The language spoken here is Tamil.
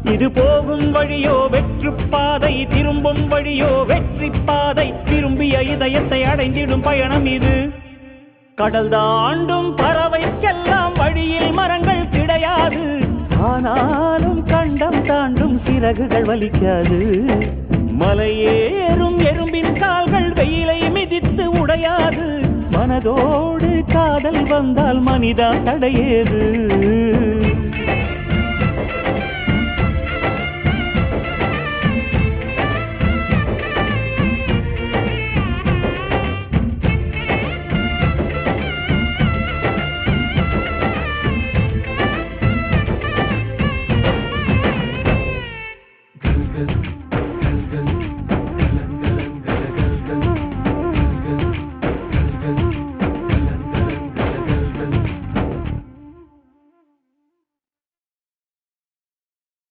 இது போகும் வழியோ வெற்று பாதை, திரும்பும் வழியோ வெற்றி பாதை. திரும்பிய இதயத்தை அடைந்திடும் பயணம் இது. கடல் தாண்டும் பறவைக்கெல்லாம் வழியில் மரங்கள் கிடையாது. ஆனாலும் கண்டம் தாண்டும் சிறகுகள் வலிக்காது. மலையேறும் எறும்பின் கால்கள் வெயிலை மிதித்து உடையாது. மனதோடு காதல் வந்தால் மனிதா தடையேது.